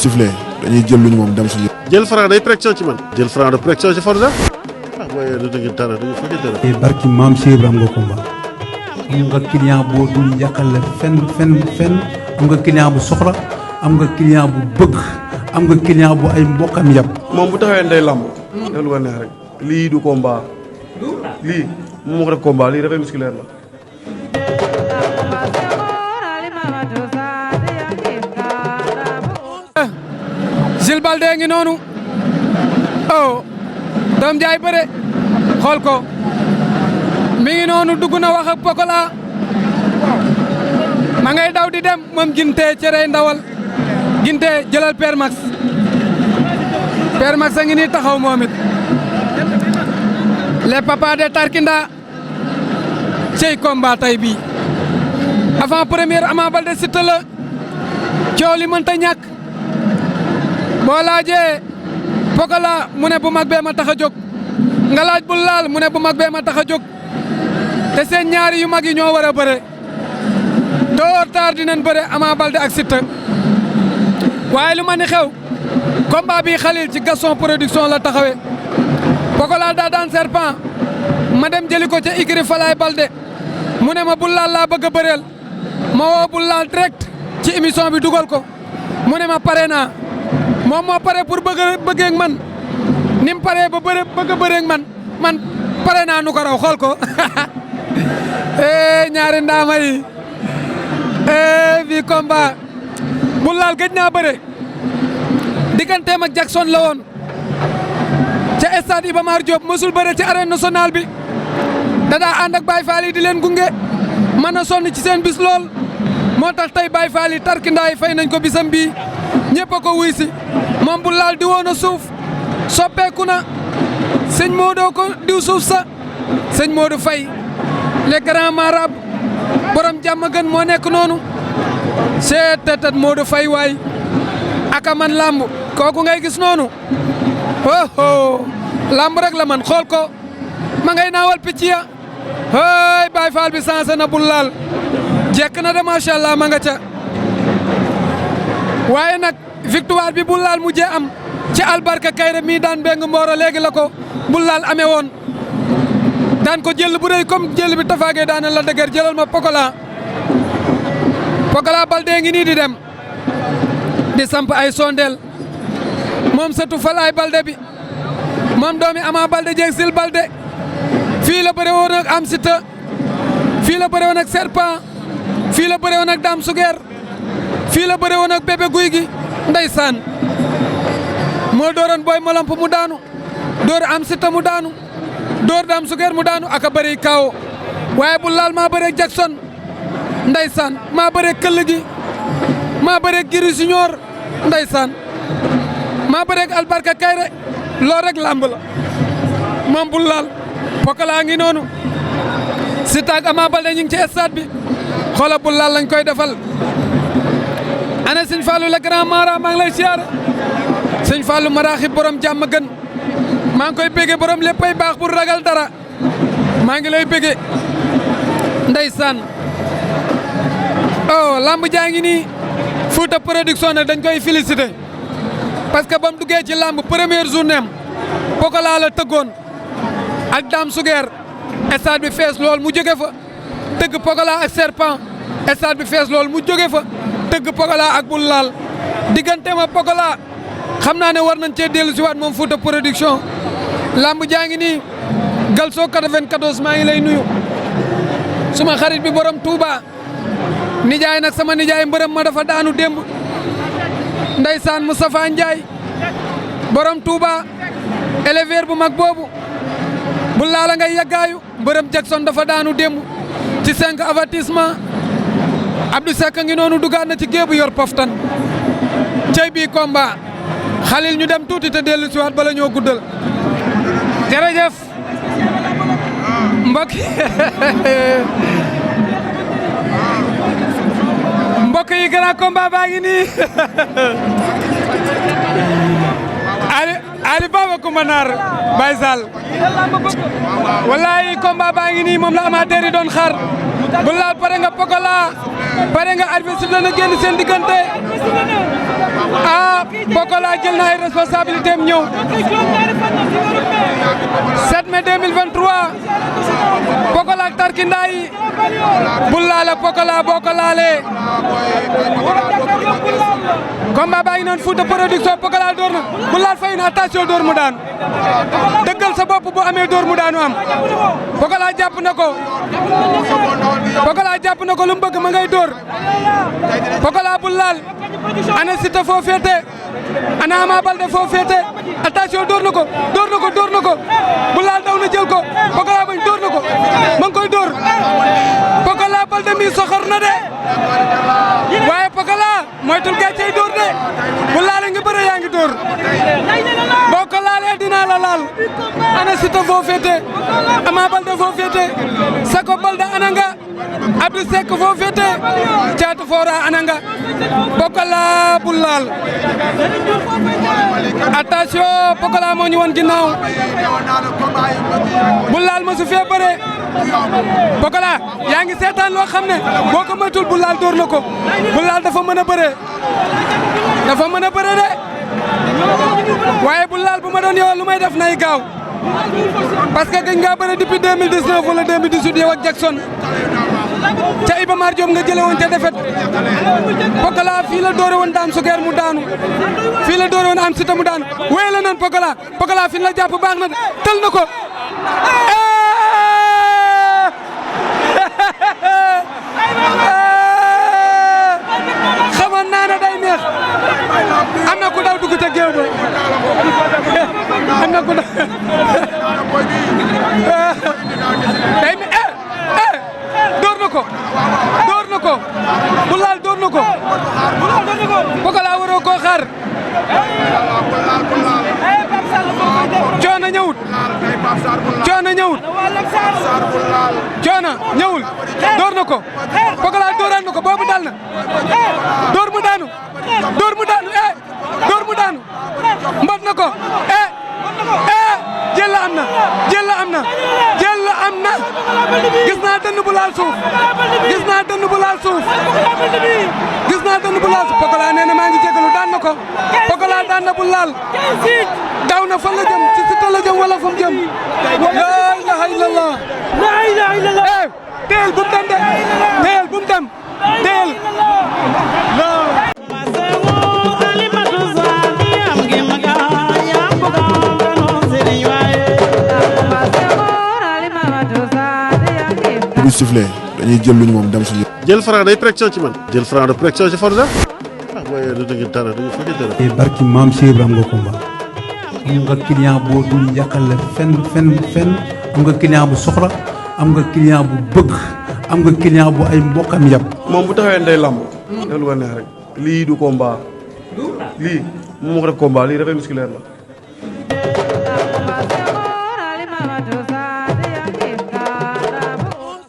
sifflé dañuy jël lu ñu moom dem suñu. jël Franc day pression ci man. jël Franc de pression ci Forza. ah booy du dëgg dara du fekk dara. barki maam Cheikh Ibrahima nga combat am nga client boo dul yàqale fenn am nga client bu soxla am nga client bu bëgg am nga client bu ay mbokkam yàpp. moom bu taxawee day lamb. def lu ko neex rek lii du combat lii moom moo ko def combat lii dafay musculaire la. Jules Baldé ngi noonu oh doom jaay bëre xool ko mi ngi noonu dugg na wax ak Pokola ma ngay daw di dem moom Ginte cere ndawal Ginte jëlal Père Max a ngi nii taxaw moom it les papas de Tarkinda cey combat tay bi avant première Ama Baldé Siteu la coow li mënta ñàkk boo laajee Pokola mu ne bu mag bee ma tax a jóg nga laaj bu laal mu ne bu mag bee ma tax a jóg te seen ñaari yu mag yi ñoo war a bëre tôt ou tard dinañ bëre Ama Baldé ak Siteu waaye lu ma ni xew combat bi Khalil ci Gaston Production la taxawee Pokola daa daan serpent ma dem jëli ko ca Igri Falaay Baldé mu ne ma bu laal laa bëgg a bëreel ma woo bu laal direct ci émission bi dugal ko mu ne ma pare naa moom moo pare pour bëggee ak man ni mu paree ba bëgg a bëree ak man pare naa nu ko raw xool ko ñaari ndaama yi fii combat bu laal gëj naa bëre digganteem ak Jackson la woon ca stade Iba Mar Diop mësul bëre ci arène nationale bi dadaa ànd ak Baye Fall yi di leen gunge mën a sonn ci seen bis lool moo tax tey Baye Fall yi Tarkinda yi fay nañ ko bisam bii ñëpp a ko wuy si moom bu laal di woon a suuf soppeeku na sëñ Modou ko diw suuf sa sëñ Modou Faye le grand marabout borom jàmm gën moo nekk noonu seet tetat Modou Faye waay aka man lamb kooku ngay gis noonu oh lamb rek la man xool ko ma ngay naawal picc ya hey Baye Fall bi sansé na bul laal jekk na de macha allah ma nga ca waaye nag victoire bi bul laal mujjee am ci albarka kayre mii daan beng mbooro léegi la ko bul laal amee woon daan ko jël bu rëy comme jël bi tafaagee daana la dëgër jëlal ma Pokola Baldé ngi nii di dem di samp ay sondeel moom sëtu Falaay Baldé bi moom doomi Ama Baldé jeeg Sil Baldé fii la bëre woon ak Am Siteu fii la bëre woon ak Serpent fii la bëre woon ak Dame Suger fii la bëre woon ak Bébé Guy gi ndeysaan moo dooroon Boy Molamp mu daanu door Am Siteu mu daanu door Dame Suger mu daanu aka bëri kaw waaye bu laal maa bëre Jackson ndeysaan maa bëre këll gi maa bëre Giri Junior ndeysaan maa bëre Albarka Kayre loo rek lamb la moom bu laal Pokola ngi noonu Siteu ak Ama Baldé ñu ngi ci stade bi xoola bu laal lañ koy defal ana sëñ Fallou le grand mara maa ngi lay siyaare sëñ Fallou maraaxi borom jàmm gën maa ngi koy bége borom léppay baax pour ragal dara maa ngi lay bége ndeysaan oh lamb jaa ngi nii Fouta Production nag dañ koy félicité parce que ba mu duggee ci lamb première journée am Pokola la tëggoon ak Dame Suger stade bi fees lool mu jóge fa tëgg Pokola ak Serpent stade bi fees lool mu jóge fa tëgg Pokola ak bul laal diggante ma Pokola xam naa ne war nañ cee dellu si waat moom Fouta Production lamb jaa ngi nii Galso 94 maa ngi lay nuyu suma xarit bi borom Touba nijaay nag sama nijaay mbërëm ma dafa daanu démb ndeysaan Moustapha Ndiaye borom Touba éleveur bu mag boobu bu laala ngay yaggaayu mbërëm Jackson dafa daanu démb ci 5 avertissement Abdou Seck ngi noonu dugaat na ci géebu yor poftan cey bii combat Khalil ñu dem tuuti te dellu si waat bala ñoo guddal jërëjëf mbokk yi grand combat baa ngi nii Ali Baba Coumba Nar Baye Sall wallahi combat baa ngi nii moom la amateur yi doon xaar bu laal pare nga Pokola pare nga arbitre sifflé na génn seen diggante ah Pokola jël na ay responsabilité am ñëw 7 mai 2023 Pokola ak Tarkinda yi bul laale Pokola boo ko laalee combat baa ngi noonu Fouta Production Pokola door na bul laal fay na attention door mu daanu dëggal sa bopp bu amee door mu daanu am Pokola jàpp na ko Pokola jàpp na ko lu mu bëgg ma ngay door Pokola bul laal ana Siteu foo féete ana Ama Baldé foo féete attention door na ko bul laal daw na jël ko Pokola bañ door na ko ma ngi koy door Pokola Baldé mi soxor na de waaye Pokola moytul gàccey door de bul laale nga bëre yaa ngi door boo ko laalee dinaa la laal ana Siteu foo féete Ama Baldé foo féete Sako Baldé ana nga Abdou Seck foo féete Caatu Fora ana nga Pokola bul laal attention Pokola moo ñu woon ginnaaw bul laal ma su fee bëre Pokola yaa ngi seetaan loo xam ne boo ko moytul bul laal door na ko bul laal dafa mën a bëre de waaye bul laal bu ma doon yow lu may def nay gaaw parce que gëj ngaa bëre depuis 2019 wala 2018 yow ak Jackson ca Iba Mar Diop nga jële woon ca defet Pokola fii la doore woon Dame Suger mu daanu fii la doore woon am Siteu mu daanu wéy la nan Pokola fi la jàpp baax na de tël na ko xamoon naa ne day neex am na ku daw dugg ca géew ba am na ku daw day mi door na ko bu laal door na ko Pokola waroo koo xaar coono ñëwul door na ko Pokola dooraan na ko boobu dal na door mu daanu mbot na ko jël la am na gis naa dënn bu laal suuf Pokola nee na maa ngi jégalu daan na ko Pokola daan na bu laal daw na fan la jëm ci Siteu la jëm wala fu mu jëm la ilaha illallah teel bu mu dem de teel bu sifflé dañuy jël luñu moom dem suñu jël Franc day pression ci man jël Franc de pression ci Forza waaye du dëgg dara du fekkee dara te barki maam Cheikh Ibrahima nga combat am nga client boo dul yàqale fenn am nga client bu soxla am nga client bu bëgg am nga client bu ay mbokkam yàpp moom bu taxawee day lamb def lu ko neex rek lii du combat lii moom moo ko def combat lii dafay musculaire la